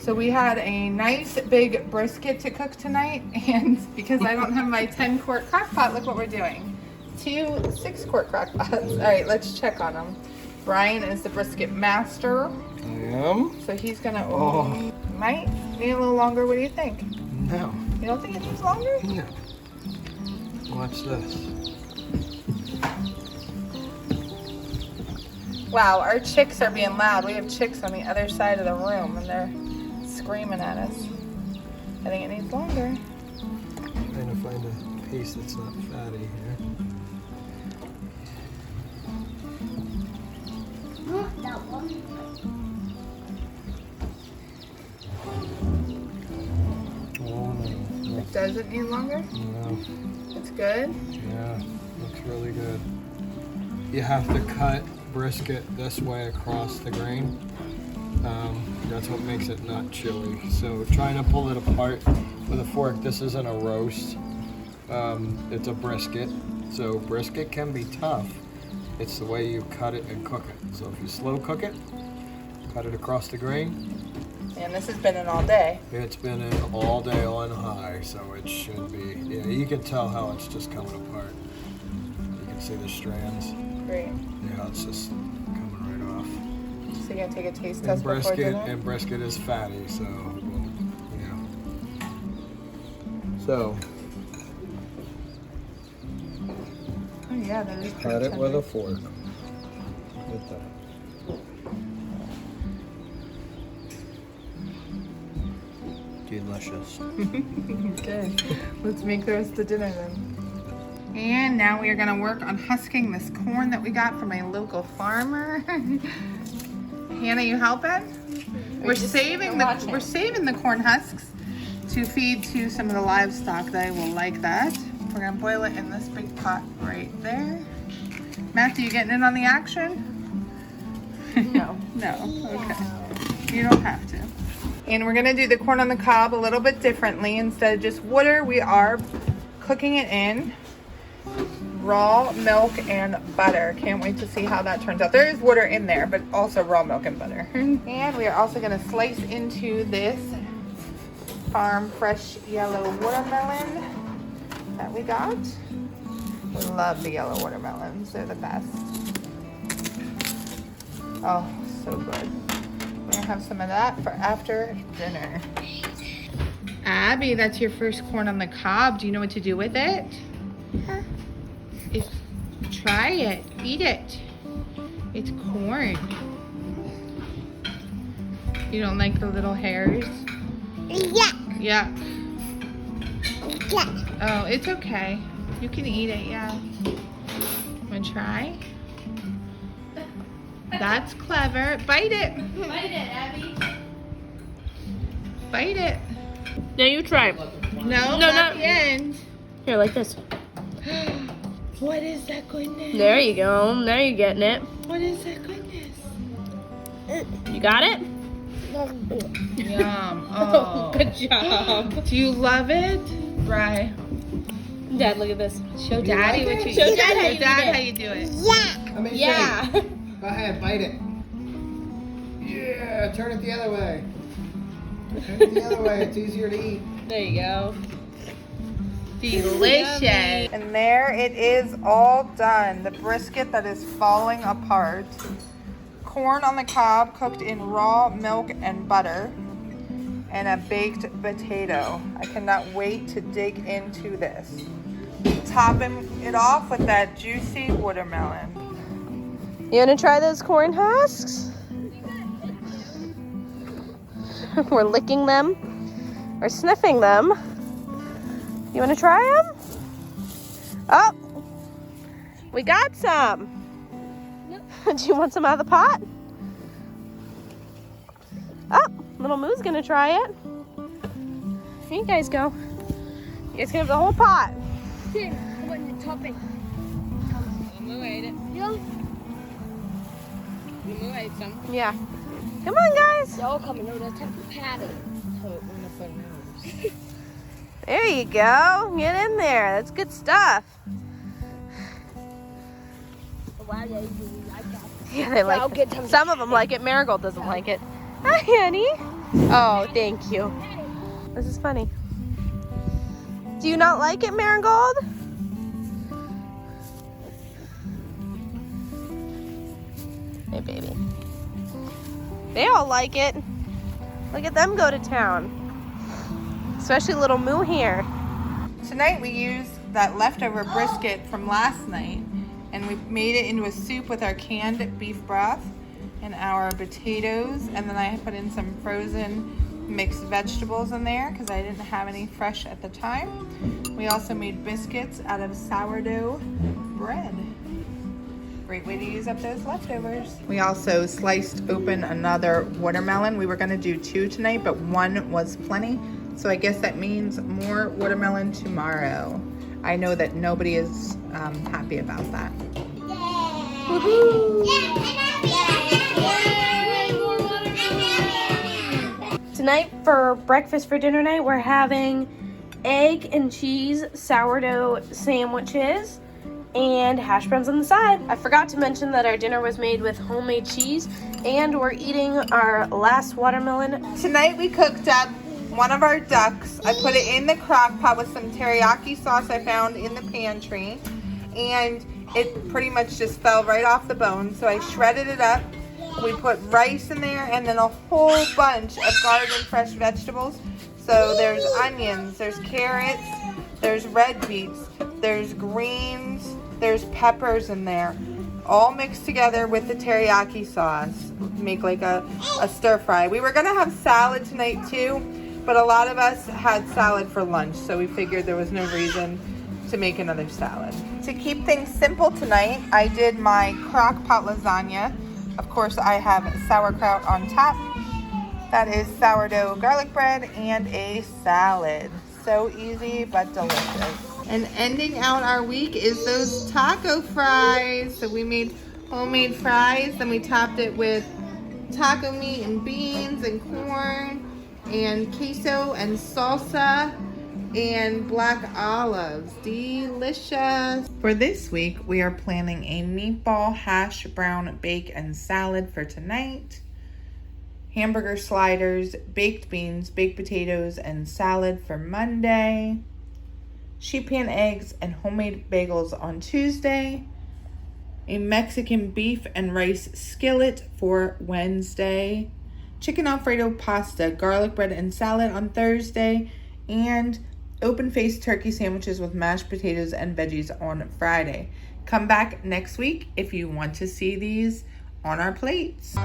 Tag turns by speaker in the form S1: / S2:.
S1: So we had a nice big brisket to cook tonight, and because I don't have my 10-quart crock pot, look what we're doing. 2 6-quart crock pots. All right, let's check on them. Brian is the brisket master.
S2: I am.
S1: So he's gonna, might need a little longer. What do you think?
S2: No.
S1: You don't think it needs longer?
S2: No. Watch this.
S1: Wow, our chicks are being loud. We have chicks on the other side of the room, and they're screaming at us. I think it needs longer.
S2: Trying to find a piece that's not fatty here.
S3: That one.
S2: Oh no.
S1: It doesn't need longer?
S2: No.
S1: It's good?
S2: Yeah, looks really good. You have to cut brisket this way across the grain. That's what makes it not chewy. So trying to pull it apart with a fork. This isn't a roast. It's a brisket. So brisket can be tough. It's the way you cut it and cook it. So if you slow cook it, cut it across the grain.
S1: And this has been in all day.
S2: It's been in all day on high, so it should be. Yeah, you can tell how it's just coming apart. You can see the strands.
S1: Great.
S2: Yeah, it's just coming right off.
S1: So you're gonna take a taste
S2: And
S1: test before dinner?
S2: and brisket is fatty, so yeah. So
S1: Oh yeah, that is
S2: cut it with a fork. With that. Delicious.
S1: Good. Let's make the rest of the dinner then. And now we are gonna work on husking this corn that we got from a local farmer. Hannah, you helping? We're saving the corn husks to feed to some of the livestock. They will like that. We're gonna boil it in this big pot right there. Matthew, you getting in on the action?
S3: No.
S1: No. Okay. You don't have to. And we're gonna do the corn on the cob a little bit differently. Instead of just water, we are cooking it in raw milk and butter. Can't wait to see how that turns out. There is water in there, but also raw milk and butter. And we are also gonna slice into this farm fresh yellow watermelon that we got. We love the yellow watermelons. They're the best. Oh, so good. We're gonna have some of that for after dinner. Abby, that's your first corn on the cob. Do you know what to do with it?
S3: Huh?
S1: Try it. Eat it. It's corn. You don't like the little hairs?
S3: Yeah.
S1: Yuck.
S3: Yeah.
S1: Oh, it's okay. You can eat it, yeah. Wanna try? That's clever. Bite it.
S3: Bite it, Abby.
S1: Bite it.
S4: Now you try.
S1: No,
S4: No,
S1: not
S4: no.
S1: the end.
S4: Here, like this.
S1: What is that goodness?
S4: There you go. Now you're getting it.
S1: What is that goodness?
S4: You got it?
S1: Yum. Oh.
S4: Good job.
S1: Do you love it? Right.
S4: Dad, look at this.
S1: Show Daddy what you
S4: Show
S1: eat.
S4: Dad how you
S1: Show Dad
S4: eat it.
S1: how you do it.
S4: Yeah.
S2: Go ahead, bite it. Yeah, turn it the other way. Turn it the other way. It's easier to eat.
S4: There you go.
S1: Delicious. And there it is, all done. The brisket that is falling apart. Corn on the cob cooked in raw milk and butter. And a baked potato. I cannot wait to dig into this. Topping it off with that juicy watermelon.
S4: You want to try those corn husks? We're licking them. We're sniffing them. You want to try them? Oh, we got some. Do you want some out of the pot? Oh, little Moo's gonna try it. Here you guys go. You guys can have the whole pot.
S3: Here, I want the topping.
S4: Moo ate it.
S3: You
S4: Moo ate some.
S1: Yeah.
S4: Come on, guys.
S3: They're all coming over. Let's have the patty.
S4: There you go. Get in there. That's good stuff.
S3: Wow, yeah, you like that.
S4: Yeah, they
S3: I'll
S4: like
S3: get
S4: it. Some of them like it. Marigold doesn't like it. Hi, honey. Oh, thank you. This is funny. Do you not like it, Marigold? Hey, baby. They all like it. Look at them go to town. Especially little Moo here.
S1: Tonight we used that leftover brisket from last night and we made it into a soup with our canned beef broth and our potatoes, and then I put in some frozen mixed vegetables in there because I didn't have any fresh at the time. We also made biscuits out of sourdough bread. Great way to use up those leftovers. We also sliced open another watermelon. We were gonna do 2 tonight, but 1 was plenty. So I guess that means more watermelon tomorrow. I know that nobody is happy about that.
S4: Tonight for breakfast for dinner night, we're having egg and cheese sourdough sandwiches and hash browns on the side. I forgot to mention that our dinner was made with homemade cheese and we're eating our last watermelon.
S1: Tonight we cooked up one of our ducks. I put it in the crock pot with some teriyaki sauce I found in the pantry, and it pretty much just fell right off the bone. So I shredded it up. We put rice in there and then a whole bunch of garden fresh vegetables. So there's onions, there's carrots, there's red beets, there's greens, there's peppers in there, all mixed together with the teriyaki sauce. Make like a stir fry. We were gonna have salad tonight too, but a lot of us had salad for lunch, so we figured there was no reason to make another salad. To keep things simple tonight, I did my crock pot lasagna. Of course, I have sauerkraut on top. That is sourdough garlic bread and a salad. So easy but delicious. And ending out our week is those taco fries. So we made homemade fries, then we topped it with taco meat and beans and corn and queso and salsa and black olives. Delicious. For this week, we are planning a meatball, hash brown, bake, and salad for tonight. Hamburger sliders, baked beans, baked potatoes, and salad for Monday. Sheet pan eggs and homemade bagels on Tuesday. A Mexican beef and rice skillet for Wednesday. Chicken Alfredo pasta, garlic bread, and salad on Thursday. And open-faced turkey sandwiches with mashed potatoes and veggies on Friday. Come back next week if you want to see these on our plates.